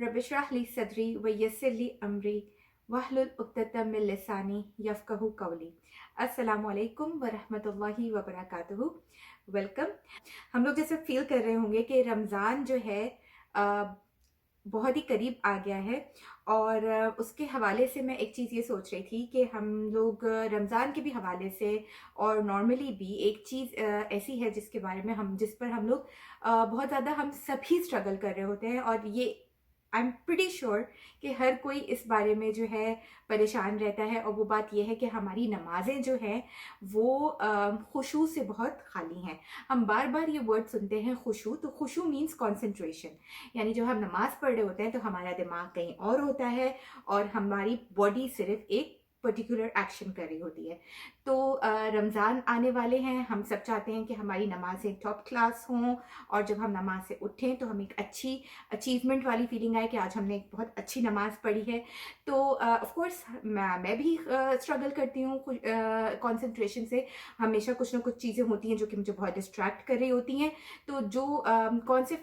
रब इश्रह ली सदरी व यस्सिर ली अमरी वहलुल उक़्दतम मिन लिसानी यफ़क़हू क़ौली। अस्सलामु अलैकुम व रहमतुल्लाहि व बरकातुहू। वेलकम। हम लोग जैसे फील कर रहे होंगे कि रमज़ान जो है बहुत ही करीब आ गया है, और उसके हवाले से मैं एक चीज़ ये सोच रही थी कि हम लोग रमज़ान के भी हवाले से और नॉर्मली भी एक चीज़ ऐसी है जिस पर हम लोग बहुत ज़्यादा हम सभी स्ट्रगल कर रहे होते हैं, और ये आई एम प्रीटी श्योर कि हर कोई इस बारे में जो है परेशान रहता है। और वो बात यह है कि हमारी नमाज़ें जो हैं वो खुशू से बहुत खाली हैं। हम बार बार ये वर्ड सुनते हैं खुशू, तो खुशू मीन्स कॉन्सेंट्रेशन, यानी जब हम नमाज़ पढ़ रहे होते हैं तो हमारा दिमाग कहीं और होता है और हमारी बॉडी सिर्फ एक पर्टिकुलर एक्शन कर रही होती है। तो रमज़ान आने वाले हैं, हम सब चाहते हैं कि हमारी नमाज़ें टॉप क्लास हों, और जब हम नमाज से उठें तो हमें एक अच्छी अचीवमेंट वाली फीलिंग आए कि आज हमने एक बहुत अच्छी नमाज़ पढ़ी है। तो ऑफ कोर्स मैं भी स्ट्रगल करती हूँ कंसंट्रेशन से। हमेशा कुछ ना कुछ चीज़ें होती हैं जो कि मुझे बहुत डिस्ट्रैक्ट कर रही होती हैं। तो जो कौन से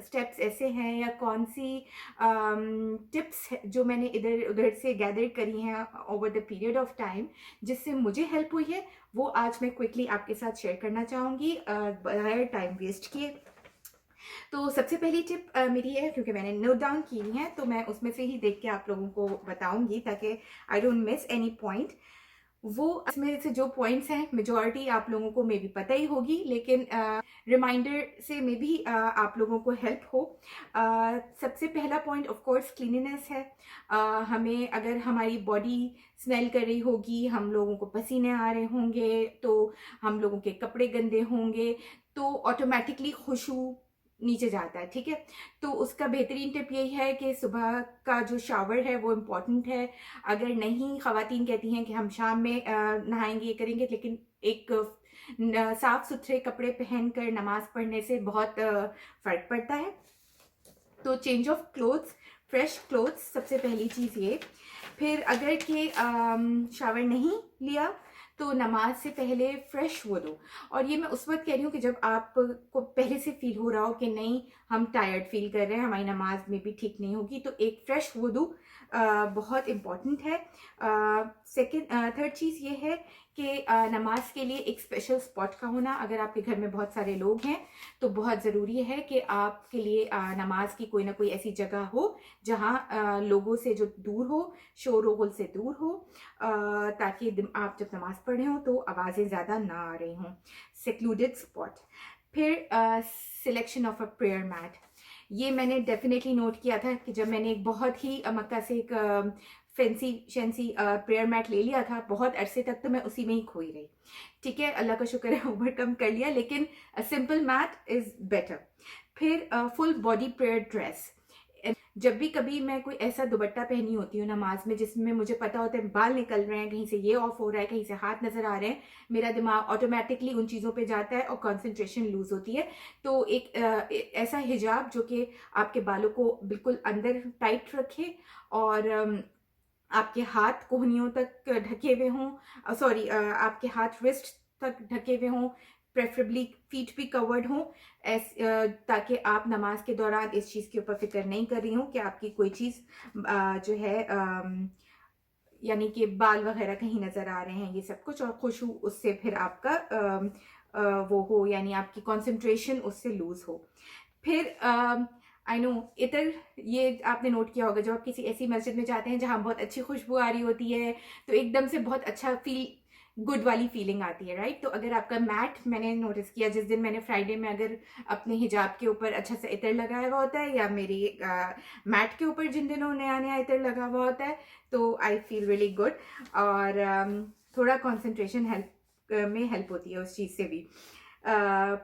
स्टेप्स ऐसे हैं या कौन सी टिप्स जो मैंने इधर उधर से गैदर करी हैं over the period of time जिससे मुझे हेल्प हुई है, वो आज मैं क्विकली आपके साथ शेयर करना चाहूँगी बगैर टाइम वेस्ट किए। तो सबसे पहली टिप मेरी है, क्योंकि मैंने नोट डाउन की है तो मैं उसमें से ही देख के आप लोगों को बताऊंगी ताकि I don't miss any point. वो इसमें से जो पॉइंट्स हैं मेजॉरिटी आप लोगों को मे भी पता ही होगी, लेकिन रिमाइंडर से मे भी आप लोगों को हेल्प हो। सबसे पहला पॉइंट ऑफ कोर्स क्लीनिनेस है। हमें अगर हमारी बॉडी स्मेल कर रही होगी, हम लोगों को पसीने आ रहे होंगे, तो हम लोगों के कपड़े गंदे होंगे, तो ऑटोमेटिकली खुशबू नीचे जाता है। ठीक है, तो उसका बेहतरीन टिप यही है कि सुबह का जो शावर है वो इम्पॉर्टेंट है। अगर नहीं, ख़वातीन कहती हैं कि हम शाम में नहाएंगे, ये करेंगे, लेकिन एक साफ सुथरे कपड़े पहनकर नमाज पढ़ने से बहुत फ़र्क पड़ता है। तो change of clothes, fresh clothes सबसे पहली चीज़ ये। फिर अगर के शावर नहीं लिया तो नमाज से पहले फ्रेश वुज़ू। और ये मैं उस वक्त कह रही हूँ कि जब आपको पहले से फील हो रहा हो कि नहीं, हम टायर्ड फील कर रहे हैं, हमारी नमाज में भी ठीक नहीं होगी, तो एक फ्रेश वुज़ू बहुत इम्पॉर्टेंट है। थर्ड चीज़ ये है कि नमाज के लिए एक स्पेशल स्पॉट का होना। अगर आपके घर में बहुत सारे लोग हैं तो बहुत ज़रूरी है कि आपके लिए नमाज की कोई ना कोई ऐसी जगह हो जहाँ लोगों से जो दूर हो, शोर वगल से दूर हो, ताकि आप जब नमाज पढ़ रहे हो तो आवाज़ें ज़्यादा ना आ रही हों। Secluded spot. फिर selection of a prayer mat. ये मैंने डेफिनेटली नोट किया था कि जब मैंने एक बहुत ही मक्का से एक फैंसी प्रेयर मैट ले लिया था, बहुत अरसे तक तो मैं उसी में ही खोई रही। ठीक है, अल्लाह का शुक्र है ओवरकम कर लिया, लेकिन सिंपल मैट इज़ बेटर। फिर फुल बॉडी प्रेयर ड्रेस। जब भी कभी मैं कोई ऐसा दुपट्टा पहनी होती हूँ नमाज में जिसमें मुझे पता होता है बाल निकल रहे हैं, कहीं से ये ऑफ हो रहा है, कहीं से हाथ नज़र आ रहे हैं, मेरा दिमाग ऑटोमेटिकली उन चीज़ों पे जाता है और कंसंट्रेशन लूज होती है। तो एक ऐसा हिजाब जो कि आपके बालों को बिल्कुल अंदर टाइट रखे और आपके हाथ कोहनियों तक ढके हुए हों, आपके हाथ रिस्ट तक ढके हुए हों, प्रेफरेबली फीट भी कवर्ड हों, ताकि आप नमाज के दौरान इस चीज़ के ऊपर फिक्र नहीं कर रही हूँ कि आपकी कोई चीज़ जो है यानी कि बाल वगैरह कहीं नज़र आ रहे हैं, ये सब कुछ, और खुशू उससे फिर आपका वो हो, यानी आपकी कंसंट्रेशन उससे लूज़ हो। फिर आई नो इतर, ये आपने नोट किया होगा, जब आप किसी ऐसी मस्जिद में जाते हैं जहाँ बहुत अच्छी खुशबू आ रही होती है तो एकदम से बहुत अच्छा गुड वाली फीलिंग आती है, राइट। तो अगर आपका मैट, मैंने नोटिस किया जिस दिन मैंने फ्राइडे में अगर अपने हिजाब के ऊपर अच्छा सा इतर लगाया हुआ होता है, या मेरी मैट के ऊपर जिन दिनों नया नया इतर लगा हुआ होता है, तो आई फील रियली गुड, और थोड़ा कंसंट्रेशन में हेल्प होती है उस चीज़ से भी।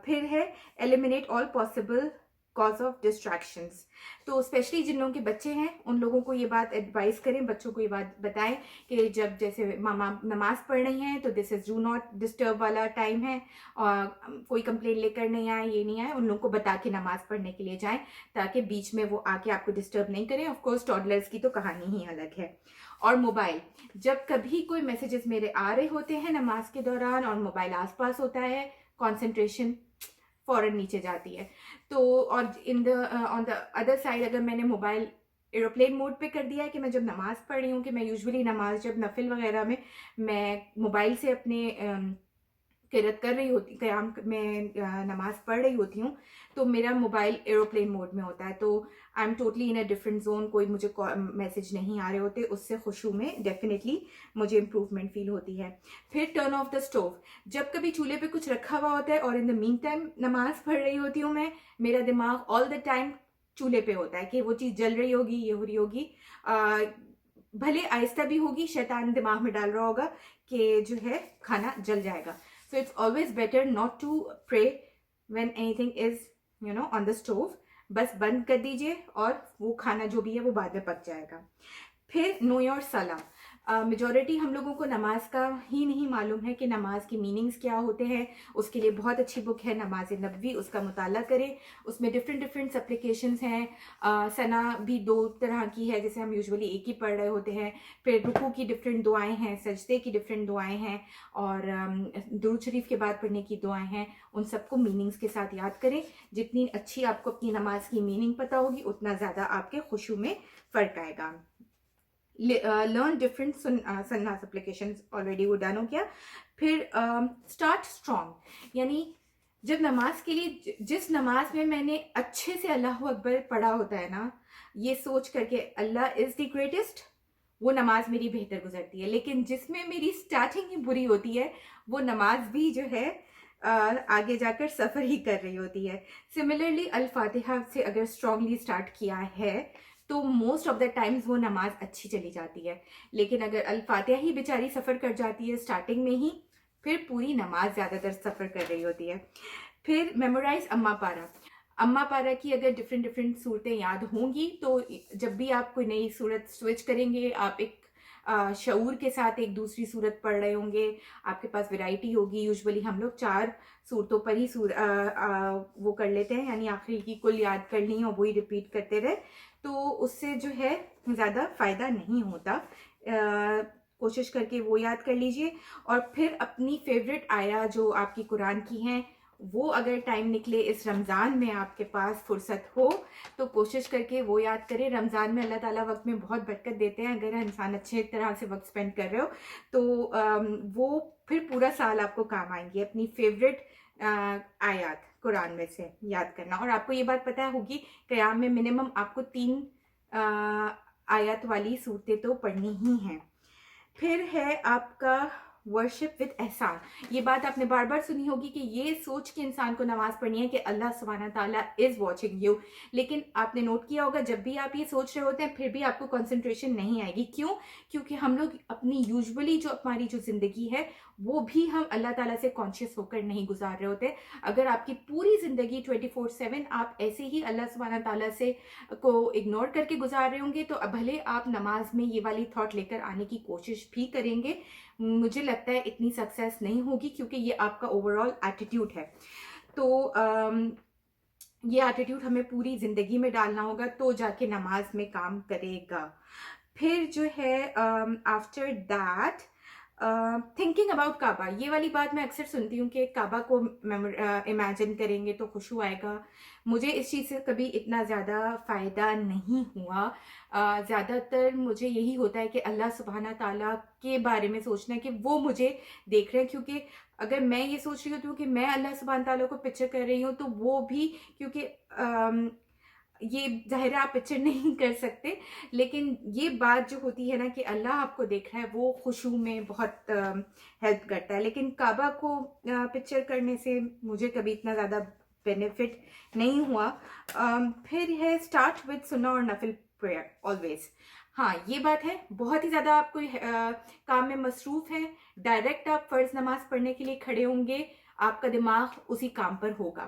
फिर है eliminate all possible cause of distractions. तो स्पेशली जिन लोगों के बच्चे हैं उन लोगों को ये बात एडवाइस करें, बच्चों को ये बात बताएं कि जब जैसे मामा नमाज पढ़ रही हैं तो this is do not disturb वाला टाइम है, और कोई कंप्लेंट लेकर नहीं आए, ये नहीं आए, उन लोगों को बता के नमाज पढ़ने के लिए जाएं ताकि बीच में वो आके आपको डिस्टर्ब नहीं करें। ऑफकोर्स टॉडलर्स की तो कहानी ही अलग है। और मोबाइल, जब कभी कोई मैसेजेस मेरे आ रहे होते हैं नमाज के दौरान और मोबाइल आसपास होता है, कॉन्सेंट्रेशन फ़ौरन नीचे जाती है। तो और ऑन द अदर साइड अगर मैंने मोबाइल एरोप्लेन मोड पे कर दिया है कि मैं जब नमाज़ पढ़ रही हूँ, कि मैं यूजुअली नमाज़ जब नफिल वगैरह में मैं मोबाइल से अपने किरत कर रही होती, क़याम में नमाज़ पढ़ रही होती हूँ, तो मेरा मोबाइल एरोप्लेन मोड में होता है, तो I am totally in a different zone, कोई मुझे मैसेज नहीं आ रहे होते, उससे खुशू में डेफिनेटली मुझे इम्प्रूवमेंट फील होती है। फिर टर्न ऑफ द स्टोव, जब कभी चूल्हे पे कुछ रखा हुआ होता है और इन द मीन टाइम नमाज पढ़ रही होती हूँ मैं, मेरा दिमाग ऑल द टाइम चूल्हे पे होता है कि वो चीज़ जल रही होगी, ये हो रही होगी, भले आहिस्ता भी होगी, शैतान दिमाग में डाल रहा होगा कि जो है खाना जल जाएगा। So it's always better not to pray when anything is on the stove. बस बंद कर दीजिए और वो खाना जो भी है वो बाद में पक जाएगा। फिर नो योर सलाह, मेजॉरिटी हम लोगों को नमाज का ही नहीं मालूम है कि नमाज की मीनिंग्स क्या होते हैं। उसके लिए बहुत अच्छी बुक है नमाज नबवी, उसका मुताला करें, उसमें डिफरेंट सप्लिकेशंस हैं। सना भी 2 तरह की है, जैसे हम यूजुअली एक ही पढ़ रहे होते हैं। फिर रुकू की डिफरेंट दुआएं हैं, सजदे की डिफरेंट दुआएं हैं, और दुरूद शरीफ के बाद पढ़ने की दुआएं हैं। उन सबको मीनिंग्स के साथ याद करें। जितनी अच्छी आपको अपनी नमाज की मीनिंग पता होगी, उतना ज़्यादा आपके खुशू में फ़र्क आएगा। Learn different sannyas applications, already वो डन हो गया। फिर स्टार्ट स्ट्रॉन्ग, यानी जब नमाज के लिए, जिस नमाज में मैंने अच्छे से अल्लाह अकबर पढ़ा होता है ना, ये सोच करके अल्लाह इज़ द ग्रेटेस्ट, वो नमाज मेरी बेहतर गुजरती है। लेकिन जिसमें मेरी स्टार्टिंग ही बुरी होती है, वो नमाज भी जो है आगे जाकर सफ़र ही कर रही होती है। सिमिलरली अल फातिहा से अगर स्ट्रांगली स्टार्ट किया है तो मोस्ट ऑफ द टाइम्स वो नमाज अच्छी चली जाती है। लेकिन अगर अल फातिहा ही बेचारी सफ़र कर जाती है स्टार्टिंग में ही, फिर पूरी नमाज ज़्यादातर सफ़र कर रही होती है। फिर मेमोराइज अम्मा पारा की अगर डिफरेंट सूरतें याद होंगी, तो जब भी आप कोई नई सूरत स्विच करेंगे, आप एक शऊर के साथ एक दूसरी सूरत पढ़ रहे होंगे, आपके पास वैरायटी होगी। यूजुअली हम लोग 4 सूरतों पर ही वो कर लेते हैं, यानी आखिरी की कुल याद कर ली और वही रिपीट करते रहे, तो उससे जो है ज़्यादा फ़ायदा नहीं होता। कोशिश करके वो याद कर लीजिए। और फिर अपनी फेवरेट आया जो आपकी कुरान की हैं, वो अगर टाइम निकले इस रमज़ान में, आपके पास फुर्सत हो, तो कोशिश करके वो याद करें। रमज़ान में अल्लाह ताला वक्त में बहुत बरकत देते हैं, अगर इंसान अच्छे तरह से वक्त स्पेंड कर रहे हो तो वो फिर पूरा साल आपको काम आएंगी। अपनी फेवरेट आयात कुरान में से याद करना। और आपको ये बात पता होगी, क़याम में मिनिमम आपको 3 आयत वाली सूरतें तो पढ़नी ही हैं। फिर है आपका वर्शिप विद एहसान। ये बात आपने बार बार सुनी होगी कि ये सोच के इंसान को नमाज पढ़नी है कि अल्लाह सुब्हाना ताला इज़ वॉचिंग यू। लेकिन आपने नोट किया होगा, जब भी आप ये सोच रहे होते हैं, फिर भी आपको कंसंट्रेशन नहीं आएगी। क्यों? क्योंकि हम लोग अपनी यूजुअली जो हमारी जो ज़िंदगी है, वो भी हम अल्लाह ताला से कॉन्शियस होकर नहीं गुजार रहे होते। अगर आपकी पूरी ज़िंदगी 24/7 आप ऐसे ही अल्लाह सुब्हाना ताला से को इग्नोर करके गुजार रहे होंगे, तो भले आप नमाज में ये वाली थॉट लेकर आने की कोशिश भी करेंगे, मुझे लगता है इतनी सक्सेस नहीं होगी, क्योंकि ये आपका ओवरऑल एटीट्यूड है। तो ये एटीट्यूड हमें पूरी ज़िंदगी में डालना होगा, तो जाके नमाज में काम करेगा। फिर जो है आफ्टर दैट थिंकिंग अबाउट काबा। ये वाली बात मैं अक्सर सुनती हूँ कि काबा को इमेजिन करेंगे तो खुशू आएगा। मुझे इस चीज़ से कभी इतना ज़्यादा फ़ायदा नहीं हुआ। ज़्यादातर मुझे यही होता है कि अल्लाह सुब्हाना ताला के बारे में सोचना है कि वो मुझे देख रहे हैं। क्योंकि अगर मैं ये सोच रही होती हूँ कि मैं अल्लाह सुब्हाना ताला को पिक्चर कर रही हूँ, तो वो भी, क्योंकि ये ज़ाहिर है आप पिक्चर नहीं कर सकते, लेकिन ये बात जो होती है ना कि अल्लाह आपको देख रहा है, वो खुशू में बहुत हेल्प करता है। लेकिन काबा को पिक्चर करने से मुझे कभी इतना ज़्यादा बेनिफिट नहीं हुआ। फिर है स्टार्ट विद सुन्ना और नफिल प्रेयर ऑलवेज। हाँ, ये बात है, बहुत ही ज़्यादा आप कोई काम में मसरूफ़ हैं, डायरेक्ट आप फ़र्ज़ नमाज पढ़ने के लिए खड़े होंगे, आपका दिमाग उसी काम पर होगा।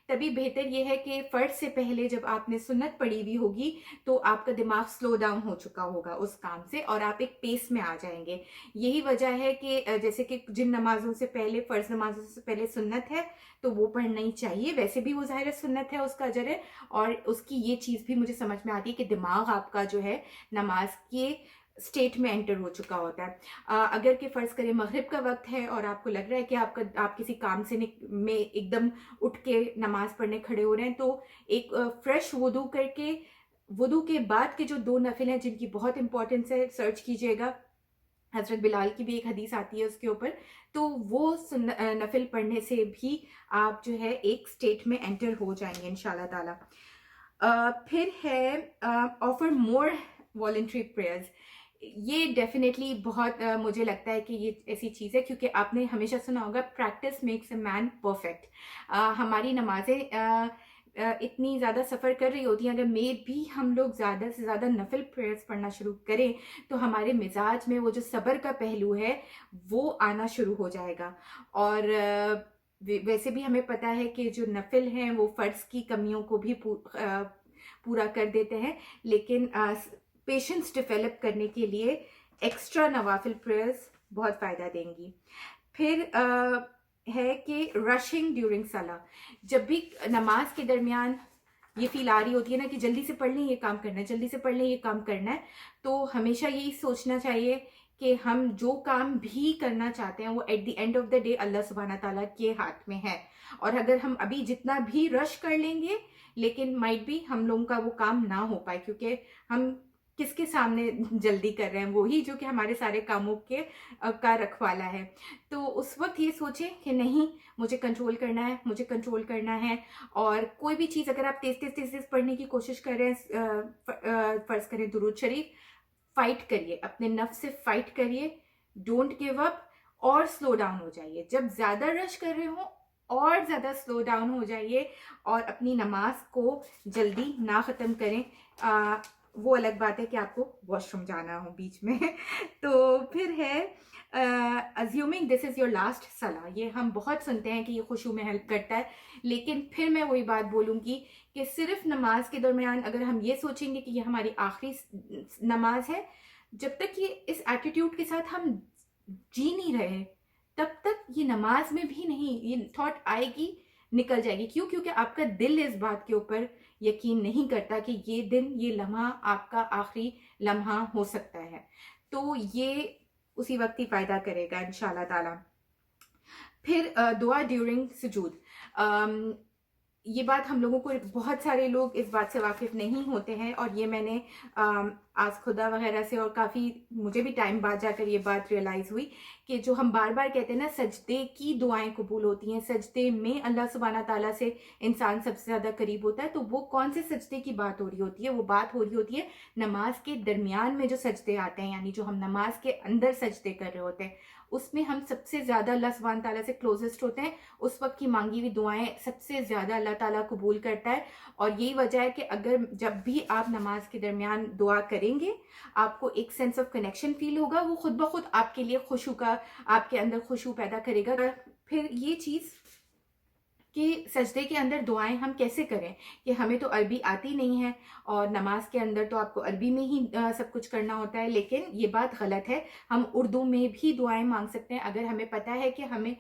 तभी बेहतर ये है कि फ़र्ज से पहले जब आपने सुन्नत पढ़ी हुई होगी, तो आपका दिमाग स्लो डाउन हो चुका होगा उस काम से, और आप एक पेस में आ जाएंगे। यही वजह है कि जैसे कि जिन नमाज़ों से पहले, फ़र्ज नमाज़ों से पहले सुन्नत है, तो वो पढ़ना ही चाहिए। वैसे भी वो ज़ाहिर सुन्नत है, उसका अजर है। और उसकी ये चीज़ भी मुझे समझ में आती है कि दिमाग आपका जो है नमाज के स्टेट में एंटर हो चुका होता है। अगर कि फ़र्ज़ करें मगरिब का वक्त है और आपको लग रहा है कि आप किसी काम से में एकदम उठ के नमाज़ पढ़ने खड़े हो रहे हैं, तो एक फ्रेश वुदू करके, वुदू के बाद के जो 2 नफ़िल हैं जिनकी बहुत इंपॉर्टेंस है, सर्च कीजिएगा। हज़रत बिलाल की भी एक हदीस आती है उसके ऊपर, तो वो नफ़िल पढ़ने से भी आप जो है एक स्टेट में एंटर हो जाएंगे इंशाल्लाह ताला। फिर है ऑफर मोर वॉलंटरी प्रेयर्स। ये डेफिनेटली बहुत मुझे लगता है कि ये ऐसी चीज़ है, क्योंकि आपने हमेशा सुना होगा practice makes a man perfect. हमारी नमाजें इतनी ज़्यादा सफ़र कर रही होती हैं, अगर भी हम लोग ज़्यादा से ज़्यादा नफिल प्रेयर्स पढ़ना शुरू करें तो हमारे मिजाज में वो जो सब्र का पहलू है वो आना शुरू हो जाएगा। और वैसे भी हमें पता है कि जो नफिल हैं वो फ़र्ज़ की कमियों को भी पूरा कर देते हैं, लेकिन पेशेंस डेवलप करने के लिए एक्स्ट्रा नवाफिल प्रेयर्स बहुत फ़ायदा देंगी। फिर है कि रशिंग ड्यूरिंग सला, जब भी नमाज के दरमियान ये फील आ रही होती है ना कि जल्दी से पढ़ लें ये काम करना है, जल्दी से पढ़ लें ये काम करना है, तो हमेशा यही सोचना चाहिए कि हम जो काम भी करना चाहते हैं वो at the end of the day Allah सुब्हाना ताला के हाथ में है। और अगर हम अभी जितना भी रश कर लेंगे, लेकिन माइट भी हम लोगों का वो काम ना हो पाए, क्योंकि हम किसके सामने जल्दी कर रहे हैं, वही जो कि हमारे सारे कामों के का रखवाला है। तो उस वक्त ये सोचें कि नहीं, मुझे कंट्रोल करना है, मुझे कंट्रोल करना है। और कोई भी चीज़ अगर आप तेज तेज तेज तेज पढ़ने की कोशिश कर रहे हैं, फ़र्ज़ करें दुरूद शरीफ, फाइट करिए, अपने नफ्स से फाइट करिए, डोंट गिव अप, और स्लो डाउन हो जाइए। जब ज़्यादा रश कर रहे हो और ज़्यादा स्लो डाउन हो जाइए और अपनी नमाज को जल्दी ना ख़त्म करें। वो अलग बात है कि आपको वॉशरूम जाना हो बीच में। तो फिर है assuming this is your last सलाह। ये हम बहुत सुनते हैं कि ये खुशू में हेल्प करता है, लेकिन फिर मैं वही बात बोलूँगी कि सिर्फ नमाज के दरमियान अगर हम ये सोचेंगे कि ये हमारी आखिरी नमाज है, जब तक ये इस एटीट्यूड के साथ हम जी नहीं रहे, तब तक ये नमाज में भी नहीं ये थॉट आएगी, निकल जाएगी। क्यों? क्योंकि आपका दिल इस बात के ऊपर यकीन नहीं करता कि ये दिन, ये लम्हा आपका आखिरी लम्हा हो सकता है। तो ये उसी वक्त ही फ़ायदा करेगा इंशाल्लाह ताला। फिर दुआ ड्यूरिंग सुजूद। ये बात हम लोगों को, बहुत सारे लोग इस बात से वाकिफ़ नहीं होते हैं, और ये मैंने आज खुदा वगैरह से और काफ़ी मुझे भी टाइम बाद जाकर ये बात रियलाइज़ हुई कि जो हम बार बार कहते हैं ना, सजदे की दुआएं कबूल होती हैं, सजदे में अल्लाह सुब्हाना ताला से इंसान सबसे ज़्यादा करीब होता है। तो वो कौन से सजदे की बात हो रही होती है? वो बात हो रही होती है नमाज के दरमियान में जो सजदे आते हैं, यानी जो हम नमाज के अंदर सजदे कर रहे होते हैं, उसमें हम सबसे ज़्यादा अल्लाह सुब्हाना ताला से क्लोजेस्ट होते हैं। उस वक्त की मांगी हुई दुआएं सबसे ज़्यादा अल्लाह ताला कबूल करता है। और यही वजह है कि अगर जब भी आप नमाज के दरमियान दुआ करेंगे, आपको एक सेंस ऑफ कनेक्शन फील होगा, वो खुद ब खुद आपके लिए खुशू का, आपके अंदर खुशू पैदा करेगा। फिर ये चीज़ कि सजदे के अंदर दुआएं हम कैसे करें, कि हमें तो अरबी आती नहीं है, और नमाज के अंदर तो आपको अरबी में ही सब कुछ करना होता है। लेकिन ये बात गलत है, हम उर्दू में भी दुआएं मांग सकते हैं। अगर हमें पता है कि हमें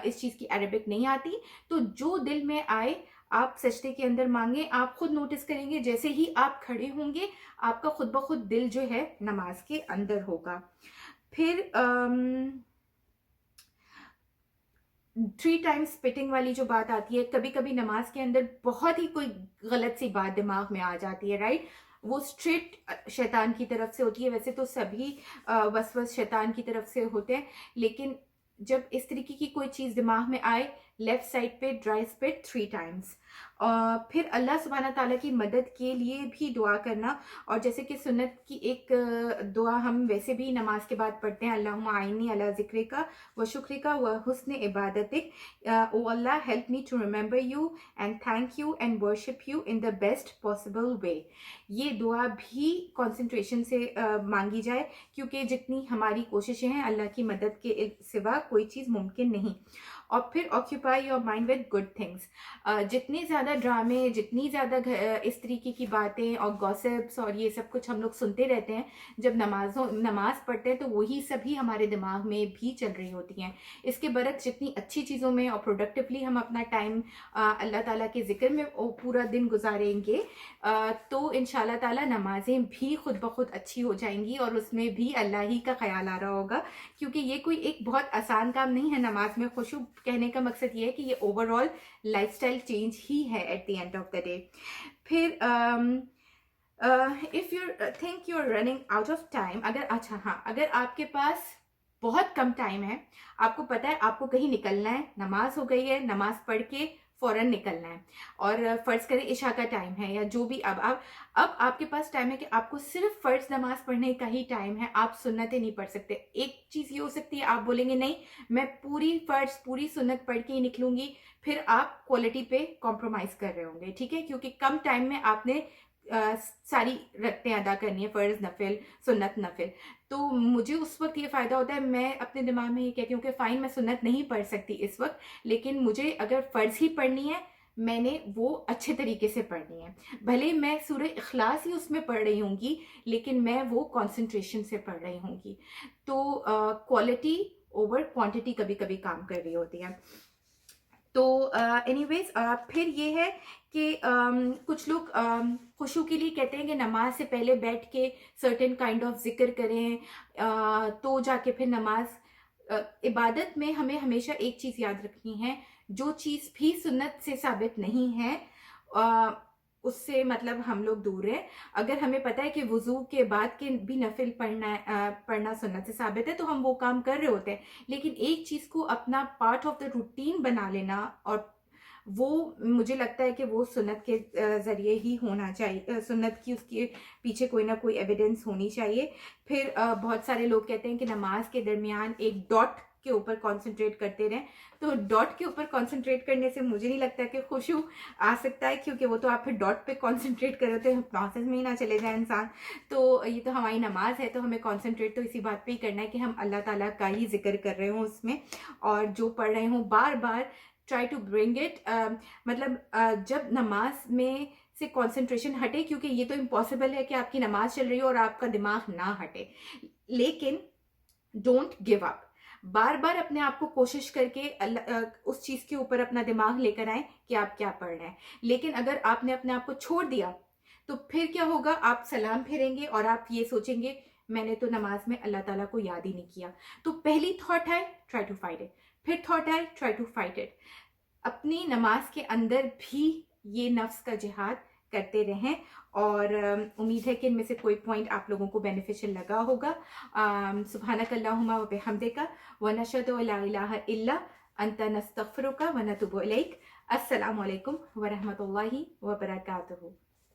इस चीज़ की अरबिक नहीं आती, तो जो दिल में आए आप सजदे के अंदर मांगे। आप खुद नोटिस करेंगे जैसे ही आप खड़े होंगे, आपका खुद ब खुद दिल जो है नमाज के अंदर होगा। फिर 3 टाइम्स स्पिटिंग वाली जो बात आती है, कभी कभी नमाज के अंदर बहुत ही कोई गलत सी बात दिमाग में आ जाती है, राइट? वो स्ट्रेट शैतान की तरफ से होती है। वैसे तो सभी वसवस शैतान की तरफ से होते हैं, लेकिन जब इस तरीके की कोई चीज़ दिमाग में आए, लेफ्ट साइड पे ड्राई स्पिट 3 टाइम्स। फिर अल्लाह सुब्हाना ताला की मदद के लिए भी दुआ करना। और जैसे कि सुन्नत की एक दुआ हम वैसे भी नमाज के बाद पढ़ते हैं, अल्लाहुम्मा आइन्नी अला ज़िक्रिका व शुक्रिका व हुस्न इबादतिक, O Allah help me to remember you and thank you and worship you in the best possible way. ये दुआ भी कंसंट्रेशन से मांगी जाए, क्योंकि जितनी हमारी कोशिशें हैं, अल्लाह की मदद के सिवा कोई चीज़ मुमकिन नहीं। और फिर occupy your mind with good things. जितने ज़्यादा ड्रामे, जितनी ज़्यादा इस तरीके की बातें और गॉसिप्स और ये सब कुछ हम लोग सुनते रहते हैं, जब नमाज पढ़ते हैं तो वही सभी हमारे दिमाग में भी चल रही होती हैं। इसके बरक्स जितनी अच्छी चीज़ों में और प्रोडक्टिवली हम अपना टाइम अल्लाह ताला के ज़िक्र में पूरा दिन गुजारेंगे, तो इंशाल्लाह ताला नमाजें भी खुद ब खुद अच्छी हो जाएंगी और उसमें भी अल्लाह ही का ख्याल आ रहा होगा। क्योंकि ये कोई एक बहुत आसान काम नहीं है नमाज में खुशू। कहने का मकसद ये है कि ये ओवरऑल लाइफस्टाइल चेंज ही है at the end of the day. फिर if you think you are running out of time, अगर आपके पास बहुत कम टाइम है, आपको पता है आपको कहीं निकलना है, नमाज हो गई है, नमाज पढ़ के फ़ौरन निकलना है, और फ़र्ज़ करें इशा का टाइम है या जो भी, अब आपके पास टाइम है कि आपको सिर्फ फ़र्ज़ नमाज पढ़ने का ही टाइम है, आप सुन्नतें नहीं पढ़ सकते। एक चीज़ ये हो सकती है, आप बोलेंगे नहीं मैं पूरी फ़र्ज़ पूरी सुन्नत पढ़ के ही निकलूंगी, फिर आप क्वालिटी पे कॉम्प्रोमाइज़ कर रहे होंगे, ठीक है, क्योंकि कम टाइम में आपने सारी रकतें अदा करनी है, फ़र्ज़ नफिल सुन्नत नफिल। तो मुझे उस वक्त ये फ़ायदा होता है, मैं अपने दिमाग में ये कहती हूँ कि फ़ाइन मैं सुन्नत नहीं पढ़ सकती इस वक्त, लेकिन मुझे अगर फ़र्ज़ ही पढ़नी है मैंने वो अच्छे तरीके से पढ़नी है, भले मैं सूरह इखलास ही उसमें पढ़ रही होंगी लेकिन मैं वो कंसंट्रेशन से पढ़ रही होंगी। तो क्वालिटी ओवर क्वांटिटी कभी कभी काम कर रही होती है। तो एनीवेज फिर ये है कि कुछ लोग खुशू के लिए कहते हैं कि नमाज से पहले बैठ के सर्टेन काइंड ऑफ जिक्र करें, तो जाके फिर नमाज। इबादत में हमें हमेशा एक चीज़ याद रखनी है, जो चीज़ भी सुन्नत से साबित नहीं है उससे मतलब हम लोग दूर हैं। अगर हमें पता है कि वुज़ू के बाद के भी नफिल पढ़ना सुन्नत से साबित है तो हम वो काम कर रहे होते हैं, लेकिन एक चीज़ को अपना पार्ट ऑफ द रूटीन बना लेना, और वो मुझे लगता है कि वो सुन्नत के ज़रिए ही होना चाहिए, सुन्नत की उसके पीछे कोई ना कोई एविडेंस होनी चाहिए। फिर बहुत सारे लोग कहते हैं कि नमाज के दरमियान एक डॉट के ऊपर कंसंट्रेट करते रहें, तो डॉट के ऊपर कंसंट्रेट करने से मुझे नहीं लगता कि खुशू आ सकता है, क्योंकि वो तो आप फिर डॉट पे कंसंट्रेट करो तो प्रोसेस में ही ना चले जाए इंसान। तो ये तो हमारी नमाज है, तो हमें कंसंट्रेट तो इसी बात पे ही करना है कि हम अल्लाह ताला का ही जिक्र कर रहे हों उसमें, और जो पढ़ रहे हों बार बार ट्राई टू ब्रिंग इट, मतलब जब नमाज में से कंसंट्रेशन हटे, क्योंकि ये तो इम्पॉसिबल है कि आपकी नमाज चल रही हो और आपका दिमाग ना हटे, लेकिन डोंट गिव अप। बार बार अपने आप को कोशिश करके उस चीज़ के ऊपर अपना दिमाग लेकर आए कि आप क्या पढ़ रहे हैं। लेकिन अगर आपने अपने आप को छोड़ दिया तो फिर क्या होगा, आप सलाम फेरेंगे और आप ये सोचेंगे मैंने तो नमाज में अल्लाह ताला को याद ही नहीं किया। तो पहली थॉट है ट्राई टू फाइट इट, फिर थॉट है ट्राई टू फाइट इट। अपनी नमाज के अंदर भी ये नफ्स का जिहाद करते रहें, और उम्मीद है कि इनमें से कोई पॉइंट आप लोगों को बेनिफिशियल लगा होगा। सुब्हानक अल्लाहुम्मा व बिहम्दिका व नशहदु अल्ला इलाहा इल्ला अंता नस्तगफिरुका व नतूबु इलैक। अस्सलामु अलैकुम व रहमतुल्लाहि व बरकातुहू।